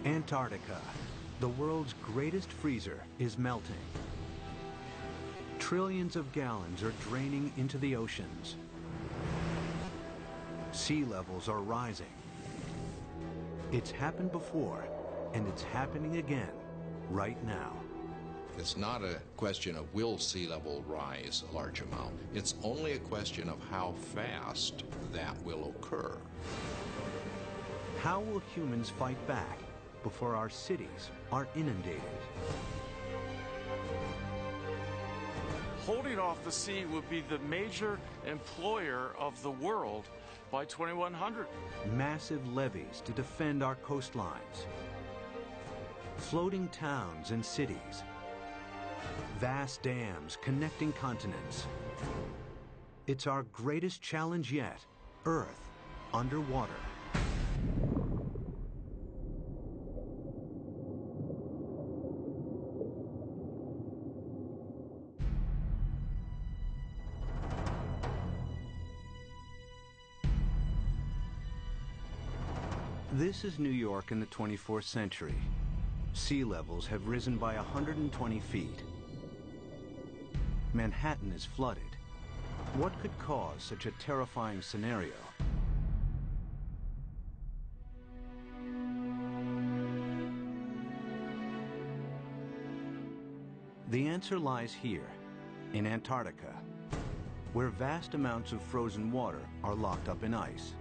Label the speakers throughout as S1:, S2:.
S1: Antarctica, the world's greatest freezer, is melting. Trillions of gallons are draining into the oceans. Sea levels are rising. It's happened before, and it's happening again, right now.
S2: It's not a question of will sea level rise a large amount. It's only a question of how fast that will occur.
S1: How will humans fight back before our cities are inundated?
S3: Holding off the sea would be the major employer of the world by 2100.
S1: Massive levees to defend our coastlines. Floating towns and cities. Vast dams connecting continents. It's our greatest challenge yet, Earth underwater. This is New York in the 24th century. Sea levels have risen by 120 feet. Manhattan is flooded. What could cause such a terrifying scenario? The answer lies here, in Antarctica, where vast amounts of frozen water are locked up in ice.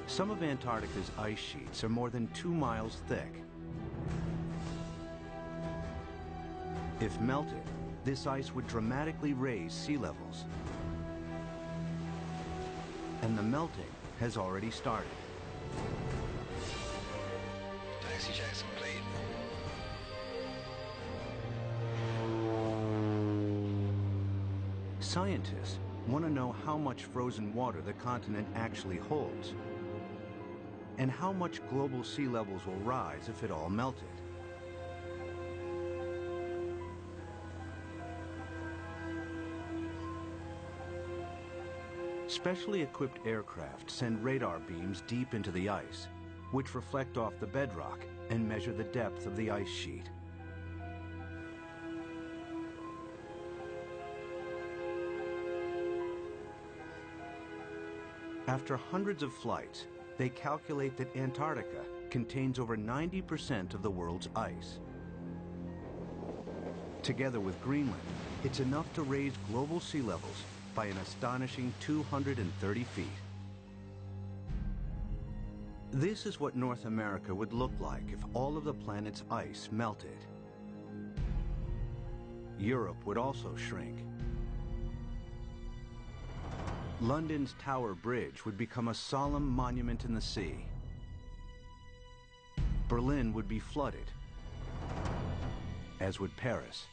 S1: Some of Antarctica's ice sheets are more than 2 miles thick. If melted, this ice would dramatically raise sea levels. And the melting has already started.
S4: Taxi checks complete.
S1: Scientists want to know how much frozen water the continent actually holds, and how much global sea levels will rise if it all melted. Specially equipped aircraft send radar beams deep into the ice, which reflect off the bedrock and measure the depth of the ice sheet. After hundreds of flights, they calculate that Antarctica contains over 90% of the world's ice. Together with Greenland, it's enough to raise global sea levels by an astonishing 230 feet. This is what North America would look like if all of the planet's ice melted. Europe would also shrink. London's Tower Bridge would become a solemn monument in the sea. Berlin would be flooded, as would Paris.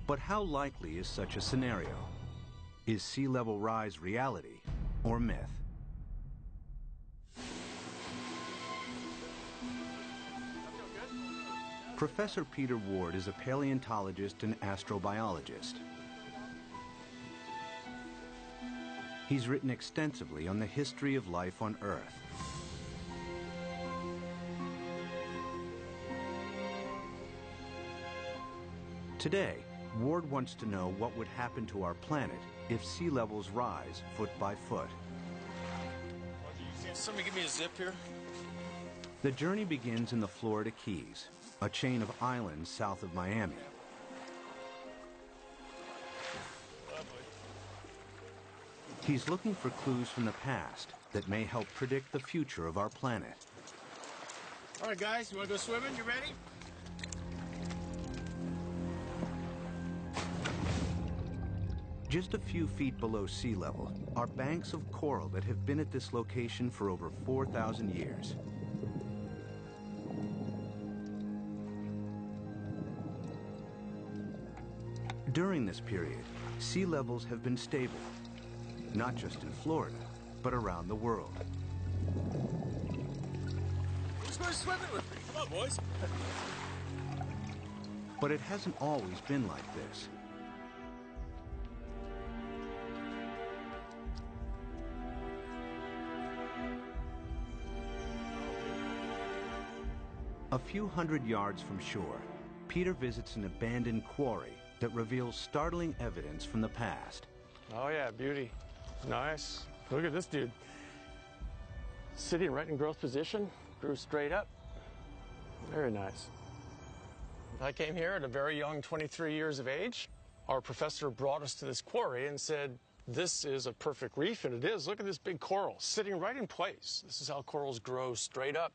S1: But how likely is such a scenario? Is sea level rise reality or myth? Professor Peter Ward is a paleontologist and astrobiologist. He's written extensively on the history of life on Earth. Today, Ward wants to know what would happen to our planet if sea levels rise foot by foot.
S3: Somebody give me a zip here.
S1: The journey begins in the Florida Keys, a chain of islands south of Miami. He's looking for clues from the past that may help predict the future of our planet.
S3: All right, guys, you want to go swimming? You ready?
S1: Just a few feet below sea level are banks of coral that have been at this location for over 4,000 years. During this period, sea levels have been stable, not just in Florida, but around the world.
S3: Who's going swimming with me? Come on, boys.
S1: But it hasn't always been like this. A few hundred yards from shore, Peter visits an abandoned quarry that reveals startling evidence from the past.
S3: Oh yeah, beauty. Nice. Look at this dude. Sitting right in growth position, grew straight up. Very nice. I came here at a very young 23 years of age. Our professor brought us to this quarry and said, this is a perfect reef, and it is. Look at this big coral sitting right in place. This is how corals grow straight up.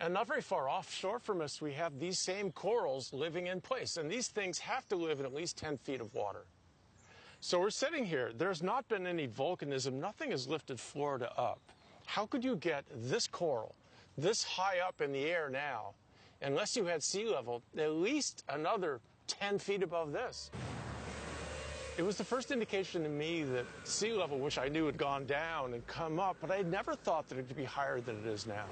S3: And not very far offshore from us, we have these same corals living in place. And these things have to live in at least 10 feet of water. So we're sitting here. There's not been any volcanism. Nothing has lifted Florida up. How could you get this coral this high up in the air now, unless you had sea level, at least another 10 feet above this? It was the first indication to me that sea level, which I knew had gone down and come up, but I had never thought that it could be higher than it is now.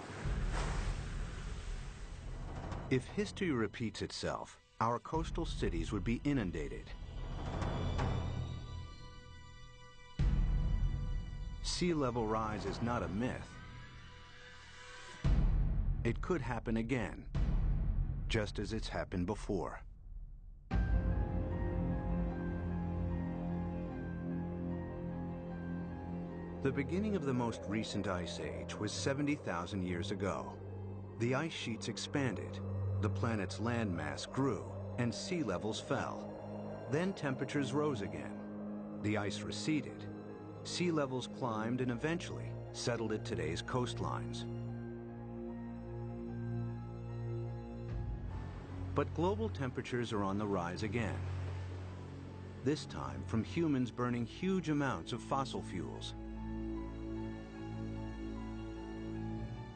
S1: If history repeats itself, our coastal cities would be inundated. Sea level rise is not a myth. It could happen again, just as it's happened before. The beginning of the most recent ice age was 70,000 years ago. The ice sheets expanded, the planet's landmass grew, and sea levels fell. Then temperatures rose again. The ice receded. Sea levels climbed and eventually settled at today's coastlines. But global temperatures are on the rise again. This time from humans burning huge amounts of fossil fuels.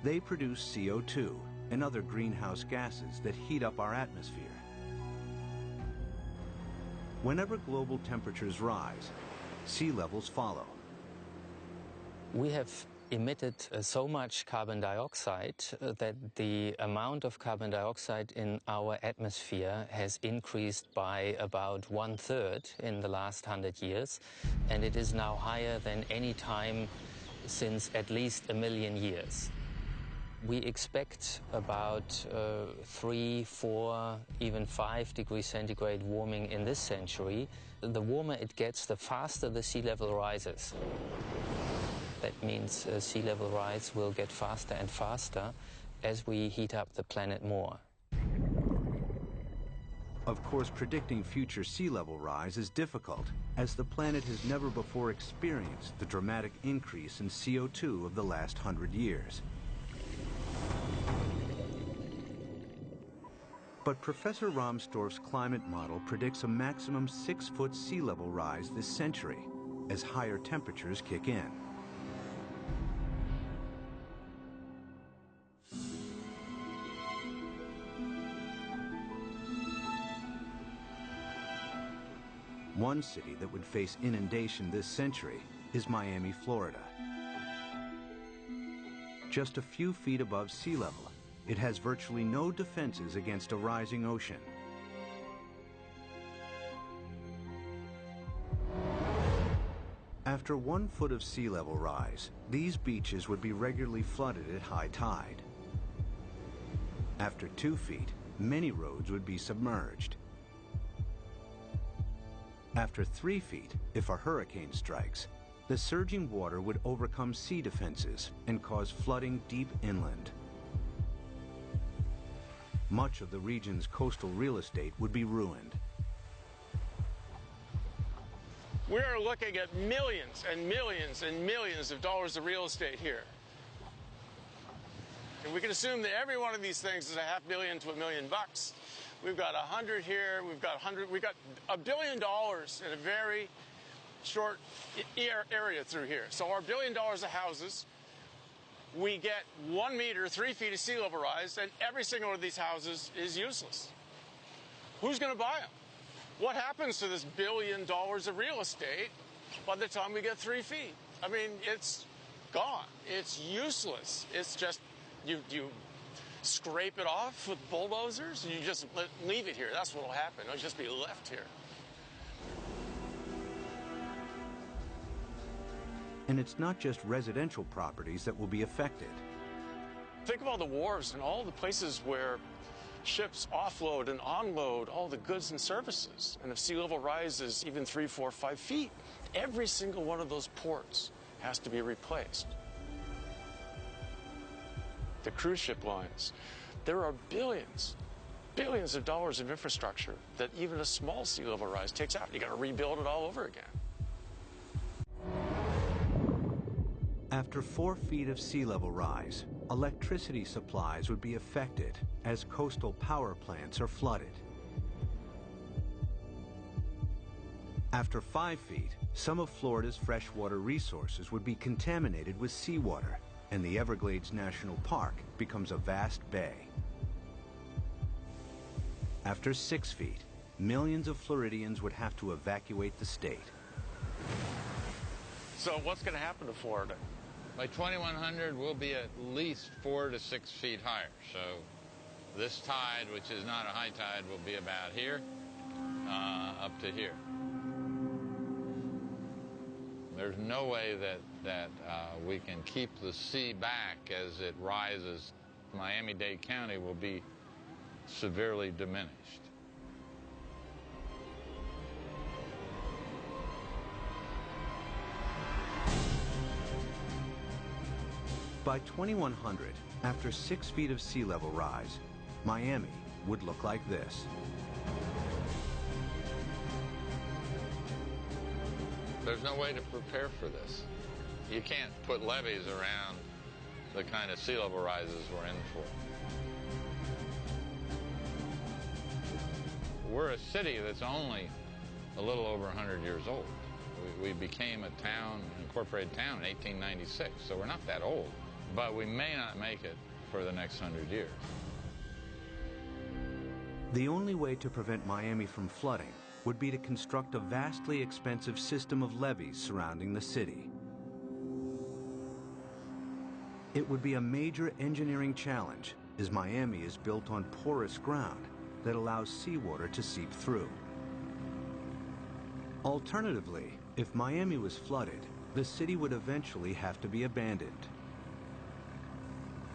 S1: They produce CO2 and other greenhouse gases that heat up our atmosphere. Whenever global temperatures rise, sea levels follow.
S5: We have emitted so much carbon dioxide that the amount of carbon dioxide in our atmosphere has increased by about 1/3 in the last 100 years, and it is now higher than any time since at least 1 million years. We expect about 3, 4, even 5 degrees centigrade warming in this century. The warmer it gets, the faster the sea level rises. That means sea level rise will get faster and faster as we heat up the planet more.
S1: Of course, predicting future sea level rise is difficult, as the planet has never before experienced the dramatic increase in CO2 of the last 100 years. But Professor Rahmstorf's climate model predicts a maximum 6-foot sea level rise this century as higher temperatures kick in. One city that would face inundation this century is Miami, Florida. Just a few feet above sea level, it has virtually no defenses against a rising ocean. After 1 foot of sea level rise, these beaches would be regularly flooded at high tide. After 2 feet, many roads would be submerged. After 3 feet, if a hurricane strikes, the surging water would overcome sea defenses and cause flooding deep inland. Much of the region's coastal real estate would be ruined.
S3: We are looking at millions and millions and millions of dollars of real estate here. And we can assume that every one of these things is $500,000 to $1 million. We've got 100 here, we've got $1 billion in a very short area through here. So our $1 billion of houses, we get 1 meter, 3 feet of sea level rise, and every single one of these houses is useless. Who's going to buy them? What happens to this $1 billion of real estate by the time we get 3 feet? I mean, it's gone. It's useless. It's just, you scrape it off with bulldozers, and you just leave it here. That's what will happen. It'll just be left here.
S1: And it's not just residential properties that will be affected.
S3: Think of all the wharves and all the places where ships offload and unload all the goods and services. And if sea level rises even 3, 4, 5 feet, every single one of those ports has to be replaced. The cruise ship lines, there are billions of dollars of infrastructure that even a small sea level rise takes out. You got to rebuild it all over again.
S1: After 4 feet of sea level rise, electricity supplies would be affected as coastal power plants are flooded. After 5 feet, some of Florida's freshwater resources would be contaminated with seawater, and the Everglades National Park becomes a vast bay. After 6 feet, millions of Floridians would have to evacuate the state.
S3: So what's going to happen to Florida?
S6: By 2100, we'll be at least 4 to 6 feet higher. So this tide, which is not a high tide, will be about here, up to here. There's no way that we can keep the sea back as it rises. Miami-Dade County will be severely diminished.
S1: By 2100, after 6 feet of sea level rise, Miami would look like this.
S6: There's no way to prepare for this. You can't put levees around the kind of sea level rises we're in for. We're a city that's only a little over 100 years old. We became a town, an incorporated town in 1896, so we're not that old. But we may not make it for the next 100 years.
S1: The only way to prevent Miami from flooding would be to construct a vastly expensive system of levees surrounding the city. It would be a major engineering challenge, as Miami is built on porous ground that allows seawater to seep through. Alternatively, if Miami was flooded, the city would eventually have to be abandoned.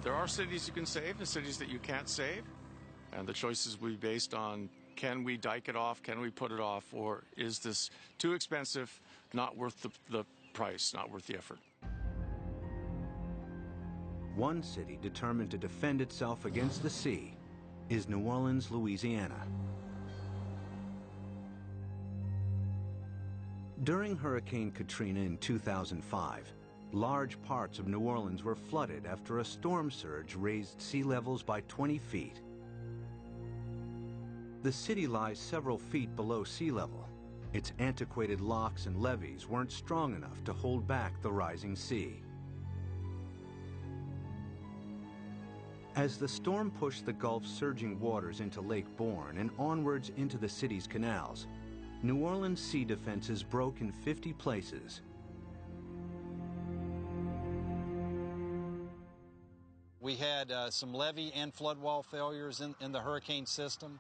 S3: There are cities you can save and cities that you can't save, and the choices will be based on, can we dike it off, can we put it off, or is this too expensive, not worth the price, not worth the effort.
S1: One city determined to defend itself against the sea is New Orleans, Louisiana. During Hurricane Katrina in 2005, large parts of New Orleans were flooded after a storm surge raised sea levels by 20 feet. The city lies several feet below sea level. Its antiquated locks and levees weren't strong enough to hold back the rising sea. As the storm pushed the Gulf's surging waters into Lake Borgne and onwards into the city's canals, New Orleans' sea defenses broke in 50 places.
S7: We had some levee and flood wall failures in the hurricane system,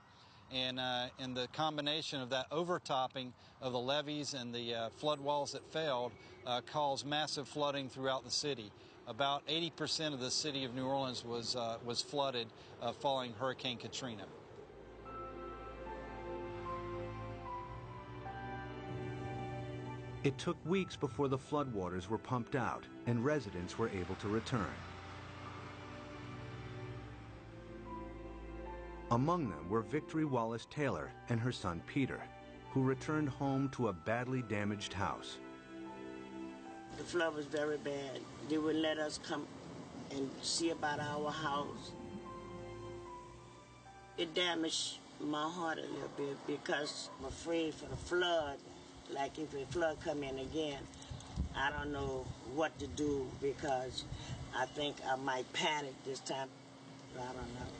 S7: and the combination of that overtopping of the levees and the flood walls that failed caused massive flooding throughout the city. About 80% of the city of New Orleans was flooded following Hurricane Katrina.
S1: It took weeks before the floodwaters were pumped out and residents were able to return. Among them were Victory Wallace Taylor and her son Peter, who returned home to a badly damaged house.
S8: The flood was very bad. They wouldn't let us come and see about our house. It damaged my heart a little bit because I'm afraid for the flood. Like if a flood come in again, I don't know what to do because I think I might panic this time. I don't know.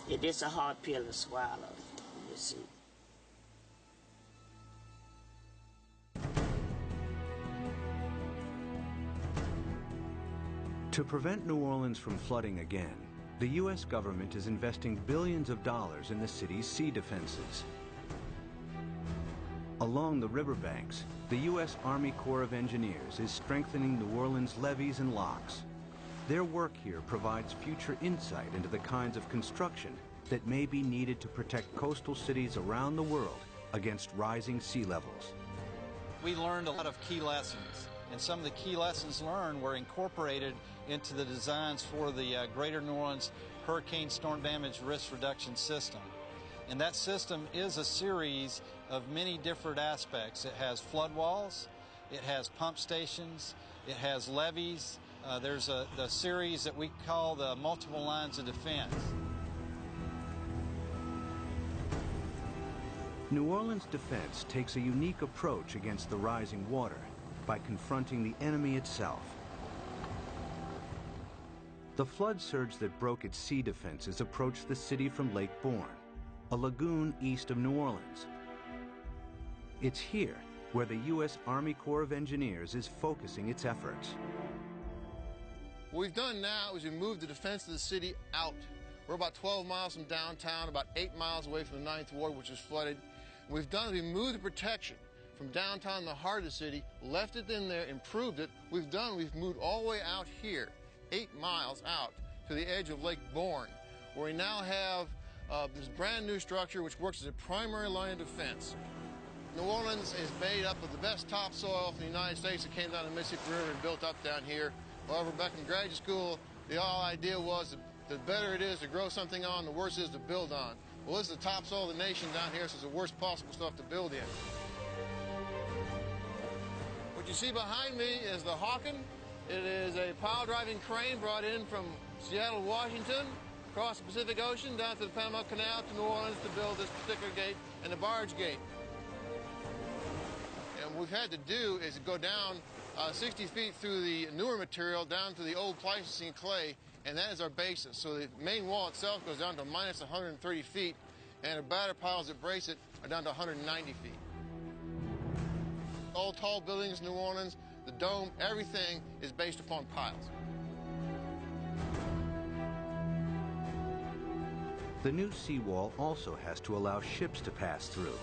S8: It is a hard pill to swallow, you see.
S1: To prevent New Orleans from flooding again, the U.S. government is investing billions of dollars in the city's sea defenses. Along the riverbanks, the U.S. Army Corps of Engineers is strengthening New Orleans' levees and locks. Their work here provides future insight into the kinds of construction that may be needed to protect coastal cities around the world against rising sea levels.
S7: We learned a lot of key lessons, and some of the key lessons learned were incorporated into the designs for the Greater New Orleans Hurricane Storm Damage Risk Reduction System. And that system is a series of many different aspects. It has flood walls, it has pump stations, it has levees. There's the series that we call the multiple lines of defense.
S1: New Orleans defense takes a unique approach against the rising water by confronting the enemy itself. The flood surge that broke its sea defenses approached the city from Lake Bourne, a lagoon east of New Orleans. It's here where the U.S. Army Corps of Engineers is focusing its efforts.
S9: What we've done now is we moved the defense of the city out. We're about 12 miles from downtown, about 8 miles away from the 9th Ward, which is flooded. What we've done is we moved the protection from downtown, the heart of the city, left it in there, improved it. We've moved all the way out here, 8 miles out to the edge of Lake Bourne, where we now have this brand new structure which works as a primary line of defense. New Orleans is made up of the best topsoil from the United States that came down the Mississippi River and built up down here. However, back in graduate school, the whole idea was that the better it is to grow something on, the worse it is to build on. Well, this is the topsoil of the nation down here, so it's the worst possible stuff to build in. What you see behind me is the Hawken. It is a pile-driving crane brought in from Seattle, Washington, across the Pacific Ocean, down to the Panama Canal to New Orleans to build this particular gate and the barge gate. And what we've had to do is go down 60 feet through the newer material down to the old Pleistocene clay, and that is our basis. So the main wall itself goes down to minus 130 feet, and the batter piles that brace it are down to 190 feet. All tall buildings in New Orleans, the dome, everything is based upon piles.
S1: The new seawall also has to allow ships to pass through.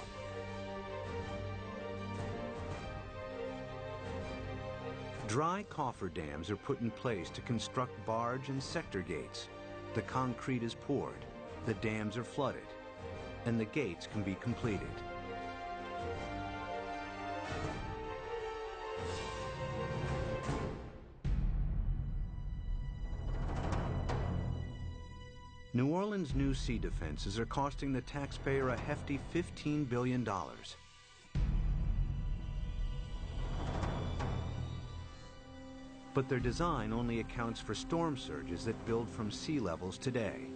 S1: Dry cofferdams are put in place to construct barge and sector gates. The concrete is poured, the dams are flooded, and the gates can be completed. New Orleans' new sea defenses are costing the taxpayer a hefty $15 billion. But their design only accounts for storm surges that build from sea levels today.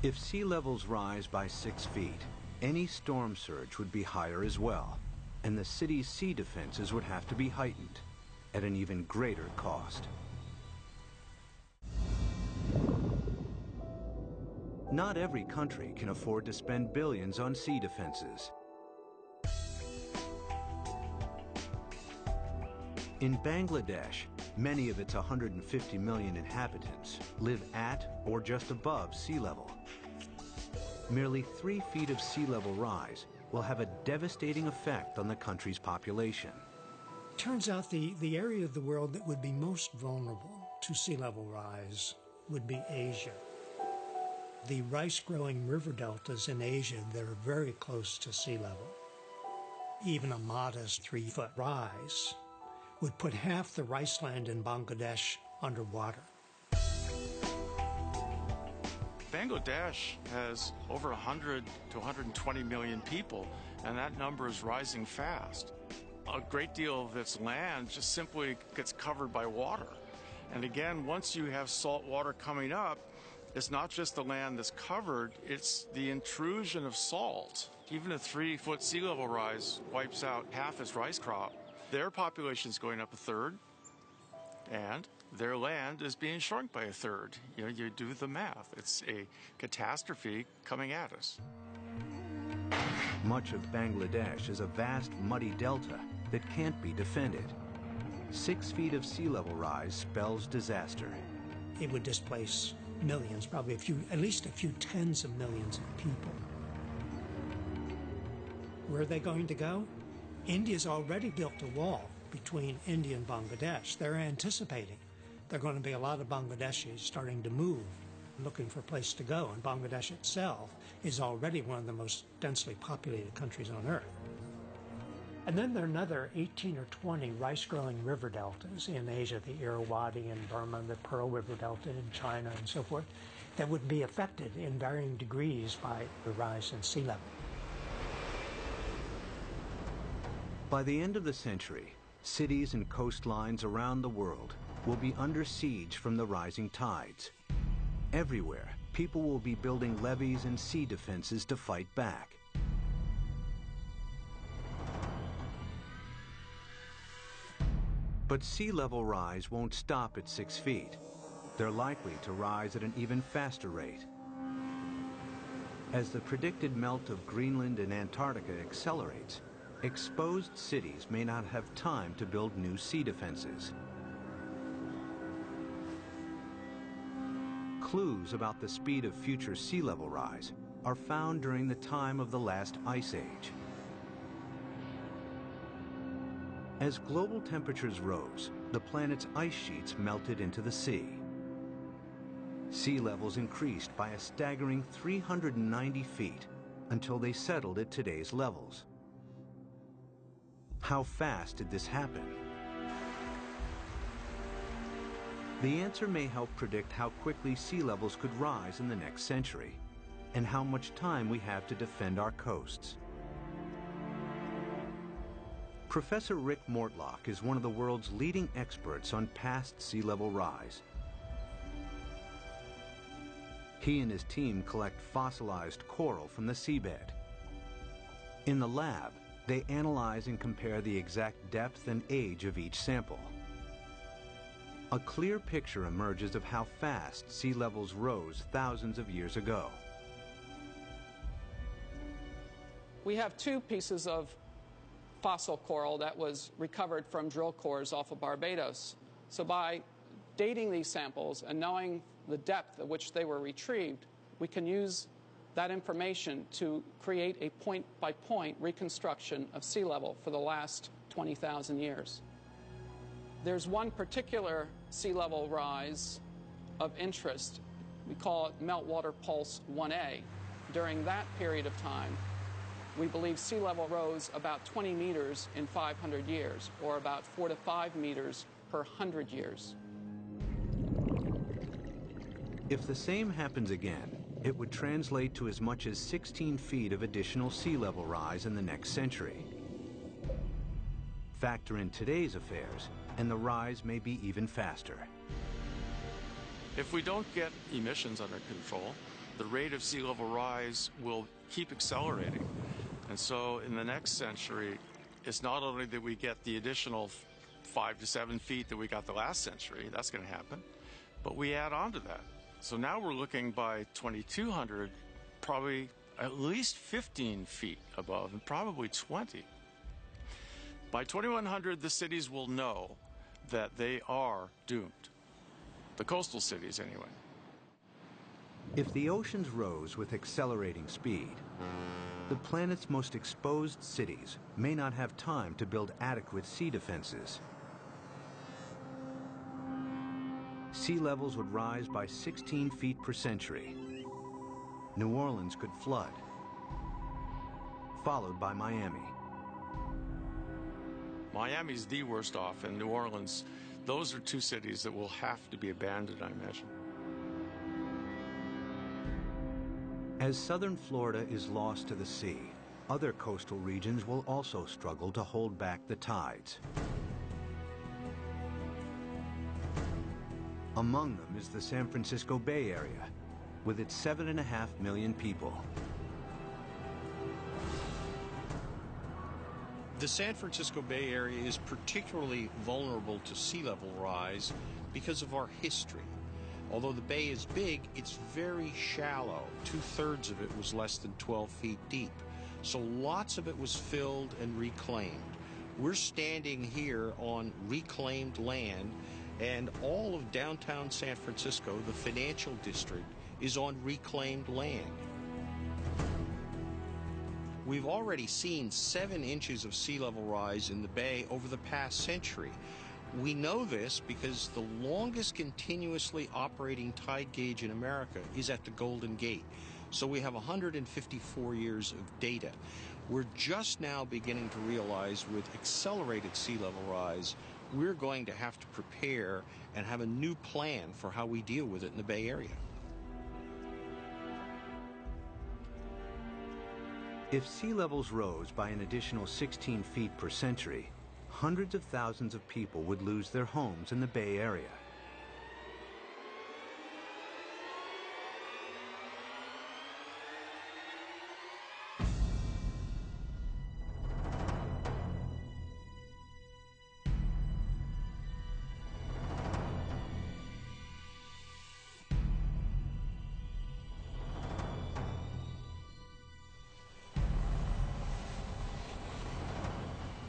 S1: If sea levels rise by 6 feet, any storm surge would be higher as well, and the city's sea defenses would have to be heightened at an even greater cost. Not every country can afford to spend billions on sea defenses. In Bangladesh, many of its 150 million inhabitants live at or just above sea level. Merely 3 feet of sea level rise will have a devastating effect on the country's population.
S10: Turns out the area of the world that would be most vulnerable to sea level rise would be Asia. The rice-growing river deltas in Asia that are very close to sea level. Even a modest 3-foot rise would put half the rice land in Bangladesh underwater.
S11: Bangladesh has over 100 to 120 million people, and that number is rising fast. A great deal of its land just simply gets covered by water. And again, once you have salt water coming up, it's not just the land that's covered, it's the intrusion of salt. Even a 3-foot sea level rise wipes out half its rice crop. Their population is going up a third, and their land is being shrunk by a third. You know, you do the math. It's a catastrophe coming at us.
S1: Much of Bangladesh is a vast muddy delta that can't be defended. 6 feet of sea level rise spells disaster.
S10: It would displace millions, probably at least a few tens of millions of people. Where are they going to go? India's already built a wall between India and Bangladesh. They're anticipating there are going to be a lot of Bangladeshis starting to move, looking for a place to go, and Bangladesh itself is already one of the most densely populated countries on Earth. And then there are another 18 or 20 rice-growing river deltas in Asia, the Irrawaddy in Burma, the Pearl River Delta in China, and so forth, that would be affected in varying degrees by the rise in sea level.
S1: By the end of the century, cities and coastlines around the world will be under siege from the rising tides. Everywhere, people will be building levees and sea defenses to fight back. But sea level rise won't stop at 6 feet. They're likely to rise at an even faster rate. As the predicted melt of Greenland and Antarctica accelerates, exposed cities may not have time to build new sea defenses. Clues about the speed of future sea level rise are found during the time of the last ice age. As global temperatures rose, the planet's ice sheets melted into the sea. Sea levels increased by a staggering 390 feet until they settled at today's levels. How fast did this happen? The answer may help predict how quickly sea levels could rise in the next century, and how much time we have to defend our coasts. Professor Rick Mortlock is one of the world's leading experts on past sea level rise. He and his team collect fossilized coral from the seabed. In the lab, they analyze and compare the exact depth and age of each sample. A clear picture emerges of how fast sea levels rose thousands of years ago.
S12: We have two pieces of fossil coral that was recovered from drill cores off of Barbados. So by dating these samples and knowing the depth at which they were retrieved, we can use that information to create a point-by-point reconstruction of sea level for the last 20,000 years. There's one particular sea level rise of interest. We call it Meltwater Pulse 1A. During that period of time, we believe sea level rose about 20 meters in 500 years, or about 4 to 5 meters per 100 years.
S1: If the same happens again, it would translate to as much as 16 feet of additional sea level rise in the next century. Factor in today's affairs, and the rise may be even faster.
S11: If we don't get emissions under control, the rate of sea level rise will keep accelerating. And so in the next century, it's not only that we get the additional 5 to 7 feet that we got the last century, that's going to happen, but we add on to that. So now we're looking by 2200, probably at least 15 feet above, and probably 20. By 2100, the cities will know that they are doomed. The coastal cities, anyway.
S1: If the oceans rose with accelerating speed, the planet's most exposed cities may not have time to build adequate sea defenses. Sea levels would rise by 16 feet per century. New Orleans could flood, followed by Miami.
S11: Miami's the worst off, and New Orleans, those are two cities that will have to be abandoned, I imagine.
S1: As southern Florida is lost to the sea, other coastal regions will also struggle to hold back the tides. Among them is the San Francisco Bay Area, with its 7.5 million people.
S13: The San Francisco Bay Area is particularly vulnerable to sea level rise because of our history. Although the bay is big, it's very shallow. 2/3 of it was less than 12 feet deep. So lots of it was filled and reclaimed. We're standing here on reclaimed land, and all of downtown San Francisco, the financial district, is on reclaimed land. We've already seen 7 inches of sea level rise in the bay over the past century. We know this because the longest continuously operating tide gauge in America is at the Golden Gate. So we have 154 years of data. We're just now beginning to realize with accelerated sea level rise, we're going to have to prepare and have a new plan for how we deal with it in the Bay Area.
S1: If sea levels rose by an additional 16 feet per century, hundreds of thousands of people would lose their homes in the Bay Area.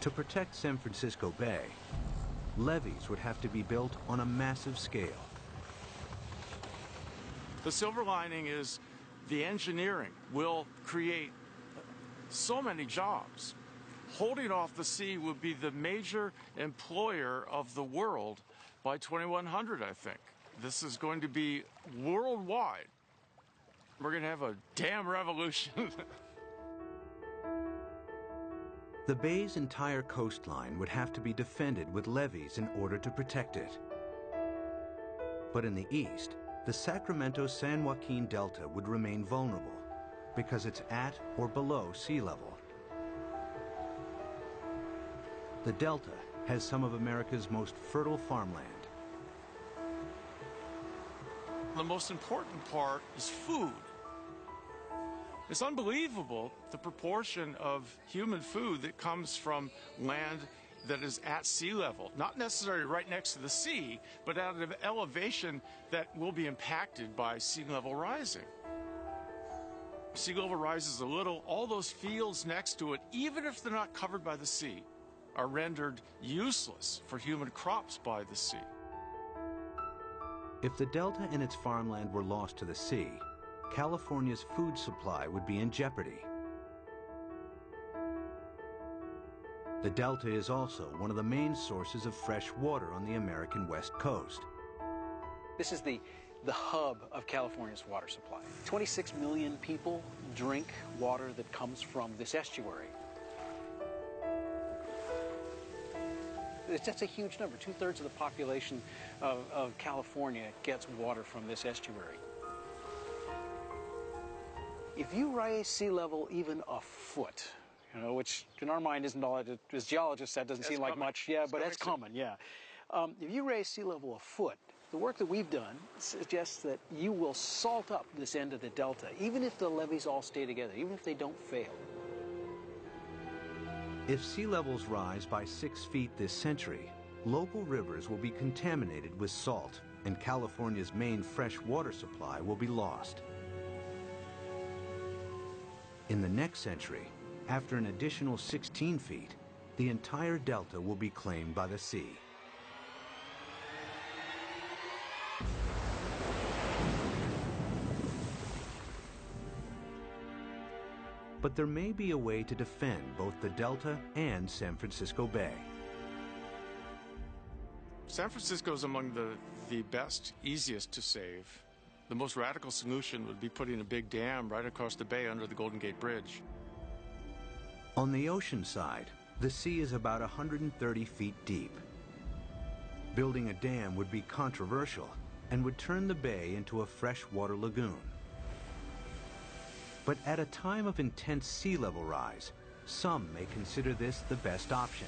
S1: To protect San Francisco Bay, levees would have to be built on a massive scale.
S11: The silver lining is the engineering will create so many jobs. Holding off the sea will be the major employer of the world by 2100, I think. This is going to be worldwide. We're going to have a dam revolution.
S1: The bay's entire coastline would have to be defended with levees in order to protect it. But in the east, the Sacramento-San Joaquin Delta would remain vulnerable because it's at or below sea level. The Delta has some of America's most fertile farmland.
S11: The most important part is food. It's unbelievable the proportion of human food that comes from land that is at sea level, not necessarily right next to the sea, but at an elevation that will be impacted by sea level rising. Sea level rises a little, all those fields next to it, even if they're not covered by the sea, are rendered useless for human crops by the sea.
S1: If the Delta and its farmland were lost to the sea, California's food supply would be in jeopardy. The Delta is also one of the main sources of fresh water on the American West Coast.
S14: This is the hub of California's water supply. 26 million people drink water that comes from this estuary. That's a huge number. 2/3 of the population of California gets water from this estuary. If you raise sea level even a foot, you know, which in our mind isn't all, as geologists said, doesn't seem like much, yeah, but that's common, yeah. If you raise sea level a foot, the work that we've done suggests that you will salt up this end of the delta, even if the levees all stay together, even if they don't fail.
S1: If sea levels rise by 6 feet this century, local rivers will be contaminated with salt, and California's main fresh water supply will be lost. In the next century, after an additional 16 feet, the entire delta will be claimed by the sea. But there may be a way to defend both the Delta and San Francisco Bay.
S11: San Francisco is among the best, easiest to save. The most radical solution would be putting a big dam right across the bay under the Golden Gate Bridge.
S1: On the ocean side, the sea is about 130 feet deep. Building a dam would be controversial and would turn the bay into a freshwater lagoon. But at a time of intense sea level rise, some may consider this the best option.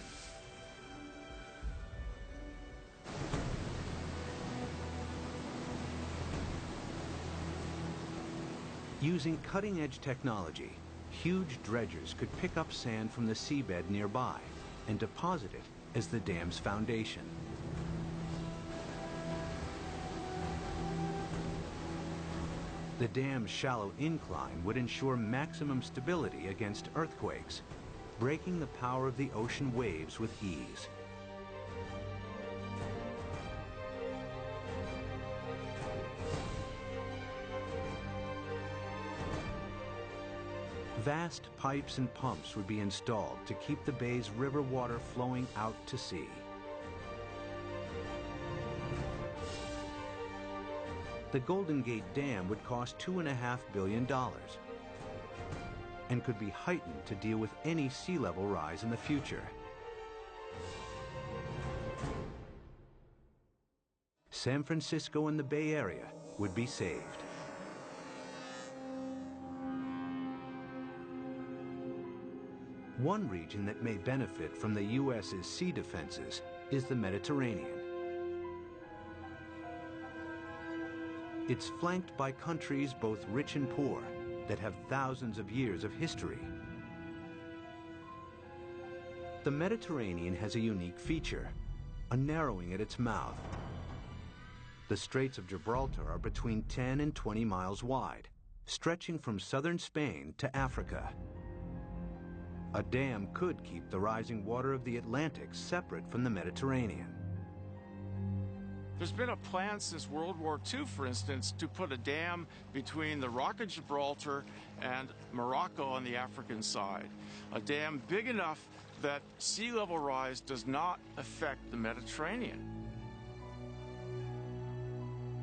S1: Using cutting-edge technology, huge dredgers could pick up sand from the seabed nearby and deposit it as the dam's foundation. The dam's shallow incline would ensure maximum stability against earthquakes, breaking the power of the ocean waves with ease. Vast pipes and pumps would be installed to keep the bay's river water flowing out to sea. The Golden Gate Dam would cost $2.5 billion and could be heightened to deal with any sea level rise in the future. San Francisco and the Bay Area would be saved. One region that may benefit from the U.S.'s sea defenses is the Mediterranean. It's flanked by countries both rich and poor that have thousands of years of history. The Mediterranean has a unique feature, a narrowing at its mouth. The Straits of Gibraltar are between 10 and 20 miles wide, stretching from southern Spain to Africa. A dam could keep the rising water of the Atlantic separate from the Mediterranean.
S11: There's been a plan since World War II, for instance, to put a dam between the Rock of Gibraltar and Morocco on the African side. A dam big enough that sea level rise does not affect the Mediterranean.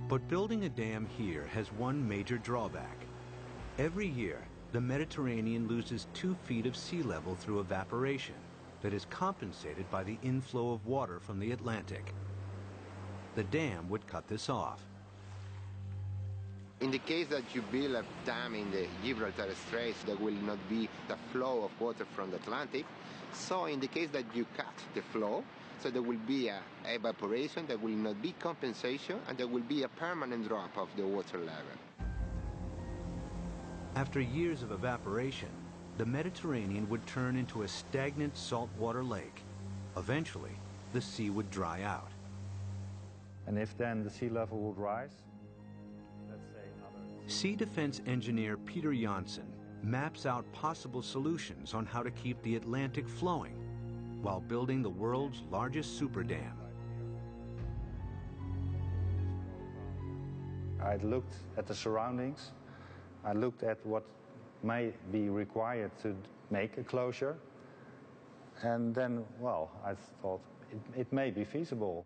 S1: But building a dam here has one major drawback. Every year, the Mediterranean loses 2 feet of sea level through evaporation that is compensated by the inflow of water from the Atlantic. The dam would cut this off.
S15: In the case that you build a dam in the Gibraltar Straits, there will not be the flow of water from the Atlantic. So in the case that you cut the flow, so there will be a evaporation, there will not be compensation, and there will be a permanent drop of the water level.
S1: After years of evaporation, the Mediterranean would turn into a stagnant saltwater lake. Eventually, the sea would dry out.
S16: And if then the sea level would rise, let's say another...
S1: Sea defense engineer Peter Janssen maps out possible solutions on how to keep the Atlantic flowing while building the world's largest super dam.
S16: I looked at the surroundings. I looked at what may be required to make a closure. And then, well, I thought it may be feasible.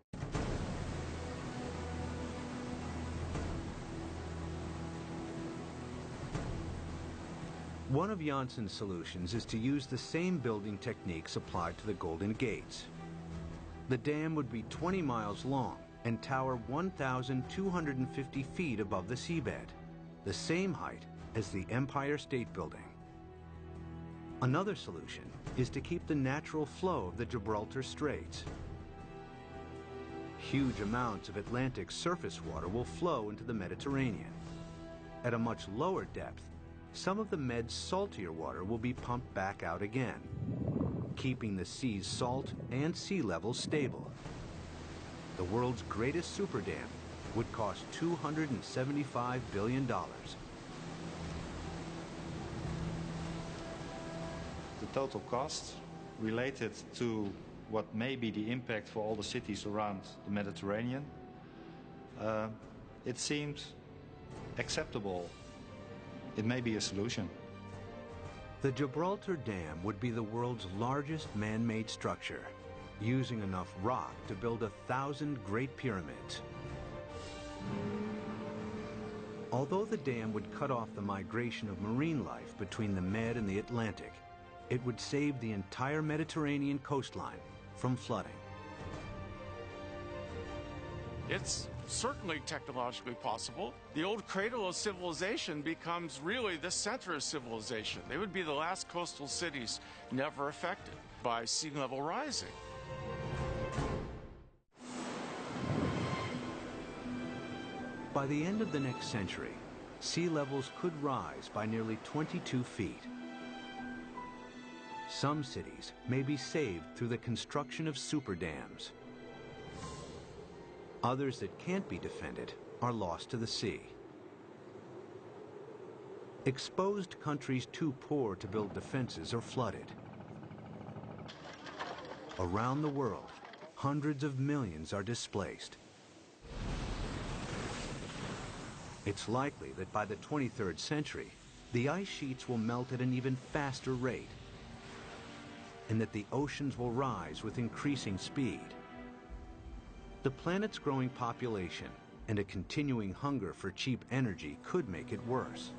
S1: One of Janssen's solutions is to use the same building techniques applied to the Golden Gates. The dam would be 20 miles long and tower 1,250 feet above the seabed, the same height as the Empire State Building. Another solution is to keep the natural flow of the Gibraltar Straits. Huge amounts of Atlantic surface water will flow into the Mediterranean. At a much lower depth, some of the Med's saltier water will be pumped back out again, keeping the sea's salt and sea level stable. The world's greatest super dam would cost $275 billion.
S16: The total cost related to what may be the impact for all the cities around the Mediterranean, it seems acceptable. It may be a solution.
S1: The Gibraltar Dam would be the world's largest man-made structure, using enough rock to build 1,000 Great Pyramids. Although the dam would cut off the migration of marine life between the Med and the Atlantic, it would save the entire Mediterranean coastline from flooding.
S11: It's certainly technologically possible. The old cradle of civilization becomes really the center of civilization. They would be the last coastal cities never affected by sea level rising.
S1: By the end of the next century, sea levels could rise by nearly 22 feet. Some cities may be saved through the construction of super dams. Others that can't be defended are lost to the sea. Exposed countries too poor to build defenses are flooded. Around the world, hundreds of millions are displaced. It's likely that by the 23rd century, the ice sheets will melt at an even faster rate, and that the oceans will rise with increasing speed. The planet's growing population and a continuing hunger for cheap energy could make it worse.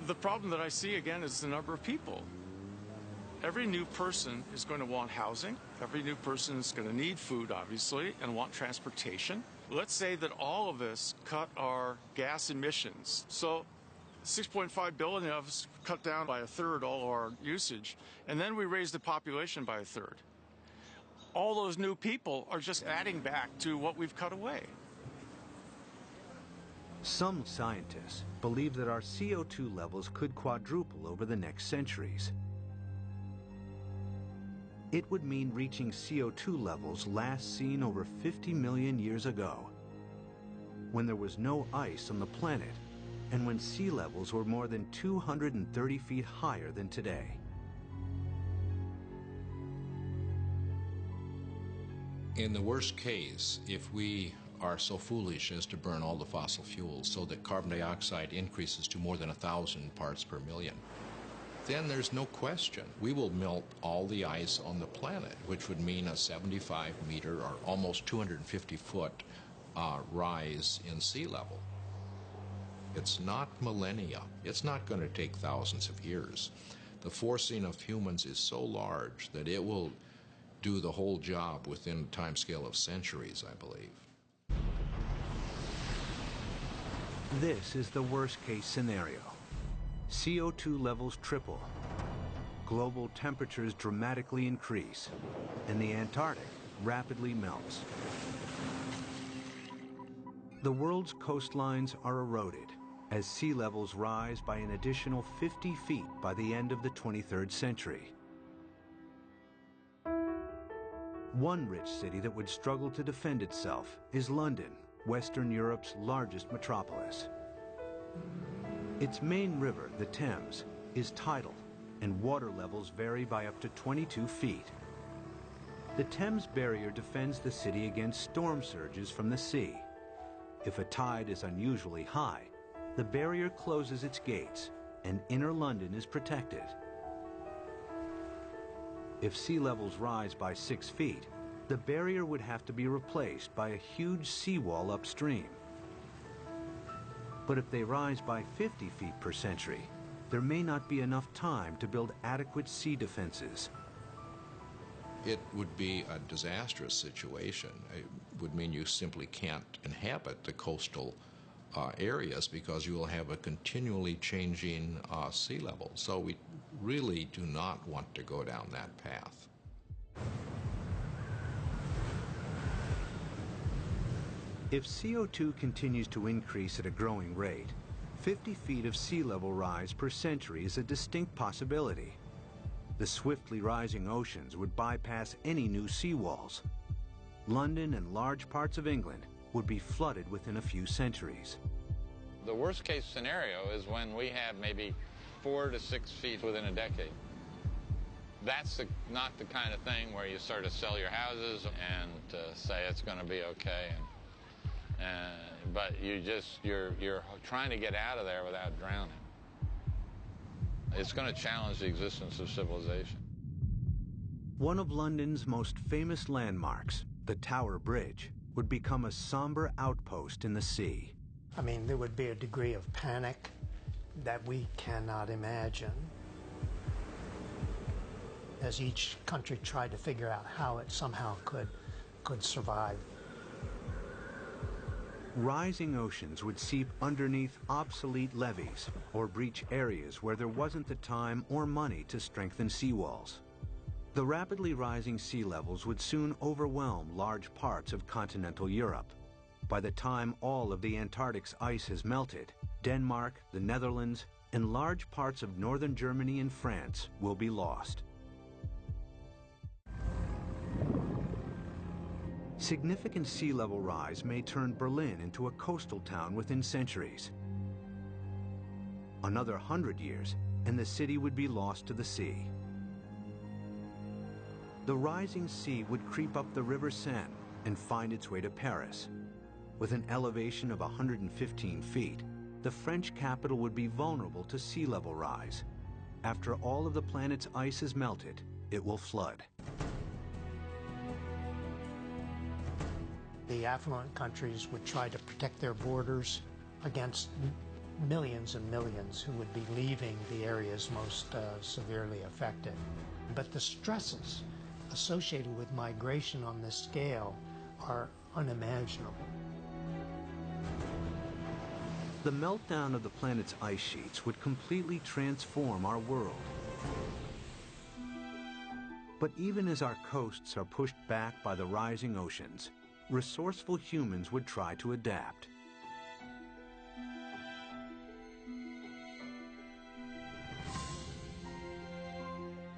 S11: The problem that I see again is the number of people. Every new person is going to want housing. Every new person is going to need food, obviously, and want transportation. Let's say that all of us cut our gas emissions. So 6.5 billion of us cut down by a third all our usage, and then we raise the population by a third. All those new people are just adding back to what we've cut away.
S1: Some scientists believe that our CO2 levels could quadruple over the next centuries. It would mean reaching CO2 levels last seen over 50 million years ago, when there was no ice on the planet and when sea levels were more than 230 feet higher than today.
S2: In the worst case, if we are so foolish as to burn all the fossil fuels so that carbon dioxide increases to more than 1,000 parts per million, then there's no question we will melt all the ice on the planet, which would mean a 75-meter or almost 250-foot rise in sea level. It's not millennia. It's not going to take thousands of years. The forcing of humans is so large that it will do the whole job within a time scale of centuries, I believe.
S1: This is the worst-case scenario. CO2 levels triple, global temperatures dramatically increase, and the Antarctic rapidly melts. The world's coastlines are eroded as sea levels rise by an additional 50 feet by the end of the 23rd century. One rich city that would struggle to defend itself is London, Western Europe's largest metropolis. Its main river, the Thames, is tidal, and water levels vary by up to 22 feet. The Thames barrier defends the city against storm surges from the sea. If a tide is unusually high, the barrier closes its gates, and inner London is protected. If sea levels rise by 6 feet, the barrier would have to be replaced by a huge seawall upstream. But if they rise by 50 feet per century, there may not be enough time to build adequate sea defenses.
S2: It would be a disastrous situation. It would mean you simply can't inhabit the coastal areas because you will have a continually changing sea level. So we really do not want to go down that path.
S1: If CO2 continues to increase at a growing rate, 50 feet of sea level rise per century is a distinct possibility. The swiftly rising oceans would bypass any new seawalls. London and large parts of England would be flooded within a few centuries.
S6: The worst case scenario is when we have maybe 4 to 6 feet within a decade. That's not the kind of thing where you sort of sell your houses and say it's going to be okay. But you're trying to get out of there without drowning. It's going to challenge the existence of civilization.
S1: One of London's most famous landmarks, the Tower Bridge, would become a somber outpost in the sea.
S10: I mean, there would be a degree of panic that we cannot imagine as each country tried to figure out how it somehow could survive.
S1: Rising oceans would seep underneath obsolete levees or breach areas where there wasn't the time or money to strengthen seawalls. The rapidly rising sea levels would soon overwhelm large parts of continental Europe. By the time all of the Antarctic's ice has melted, Denmark, the Netherlands, and large parts of northern Germany and France will be lost. Significant sea level rise may turn Berlin into a coastal town within centuries. Another 100 years, and the city would be lost to the sea. The rising sea would creep up the River Seine and find its way to Paris. With an elevation of 115 feet, the French capital would be vulnerable to sea level rise. After all of the planet's ice is melted, it will flood.
S10: The affluent countries would try to protect their borders against millions and millions who would be leaving the areas most severely affected. But the stresses associated with migration on this scale are unimaginable.
S1: The meltdown of the planet's ice sheets would completely transform our world. But even as our coasts are pushed back by the rising oceans, resourceful humans would try to adapt.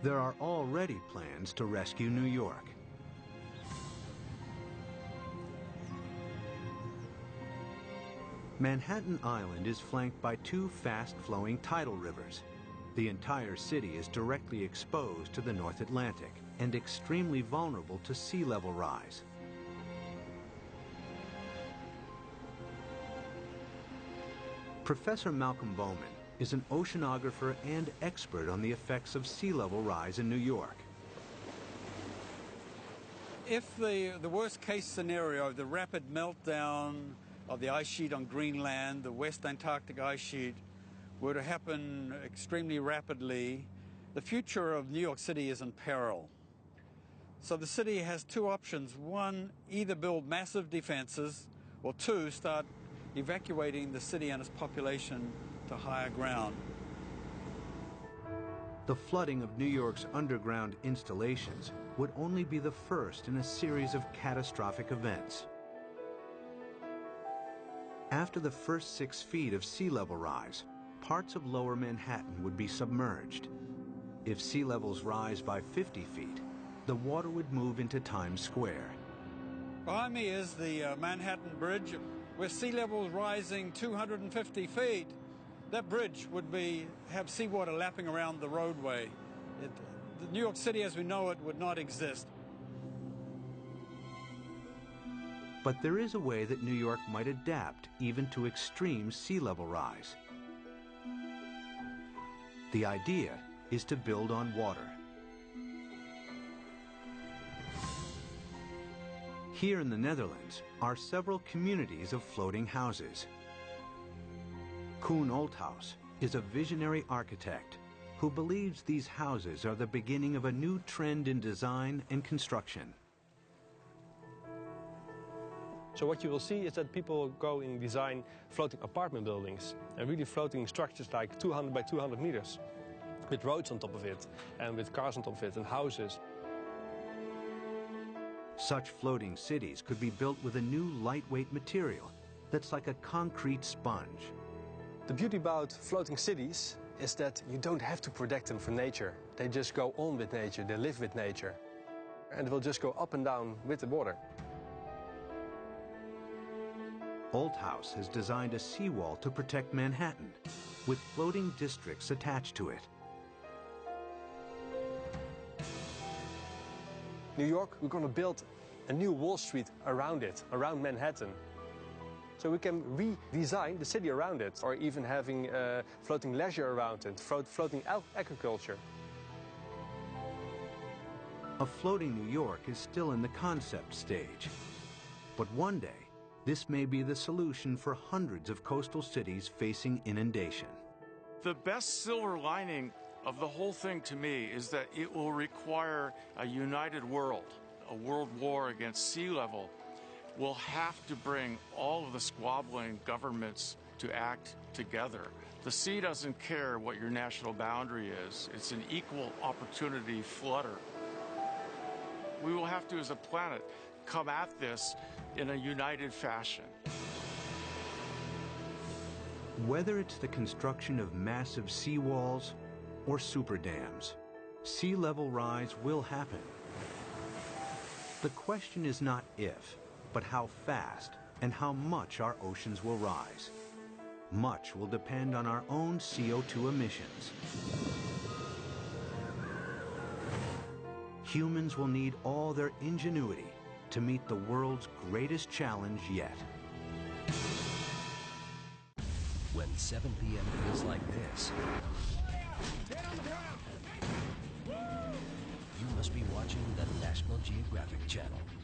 S1: There are already plans to rescue New York. Manhattan Island is flanked by two fast-flowing tidal rivers. The entire city is directly exposed to the North Atlantic and extremely vulnerable to sea level rise. Professor Malcolm Bowman is an oceanographer and expert on the effects of sea level rise in New York.
S17: If the worst case scenario, the rapid meltdown of the ice sheet on Greenland, the West Antarctic ice sheet, were to happen extremely rapidly, the future of New York City is in peril. So the city has two options. One, either build massive defenses, or two, start evacuating the city and its population to higher ground.
S1: The flooding of New York's underground installations would only be the first in a series of catastrophic events. After the first 6 feet of sea level rise, parts of lower Manhattan would be submerged. If sea levels rise by 50 feet, the water would move into Times Square.
S17: Behind me is the Manhattan Bridge, with sea levels rising 250 feet. That bridge would have seawater lapping around the roadway. New York City as we know it would not exist.
S1: But there is a way that New York might adapt even to extreme sea level rise. The idea is to build on water. Here in the Netherlands are several communities of floating houses. Koen Olthaus is a visionary architect who believes these houses are the beginning of a new trend in design and construction.
S18: So what you will see is that people go and design floating apartment buildings and really floating structures like 200 by 200 meters with roads on top of it and with cars on top of it and houses.
S1: Such floating cities could be built with a new lightweight material that's like a concrete sponge.
S18: The beauty about floating cities is that you don't have to protect them from nature. They just go on with nature, they live with nature. And will just go up and down with the water.
S1: Olthaus has designed a seawall to protect Manhattan, with floating districts attached to it.
S18: New York, we're going to build a new Wall Street around it, around Manhattan. So we can redesign the city around it, or even having floating leisure around it, floating agriculture.
S1: A floating New York is still in the concept stage. But one day, this may be the solution for hundreds of coastal cities facing inundation.
S11: The best silver lining of the whole thing to me is that it will require a united world. A world war against sea level will have to bring all of the squabbling governments to act together. The sea doesn't care what your national boundary is. It's an equal opportunity flooder. We will have to, as a planet, come at this in a united fashion.
S1: Whether it's the construction of massive seawalls or super dams, sea level rise will happen. The question is not if, but how fast and how much our oceans will rise. Much will depend on our own CO2 emissions. Humans will need all their ingenuity to meet the world's greatest challenge yet.
S19: When when 7 p.m. feels like this, you must be watching the National Geographic Channel.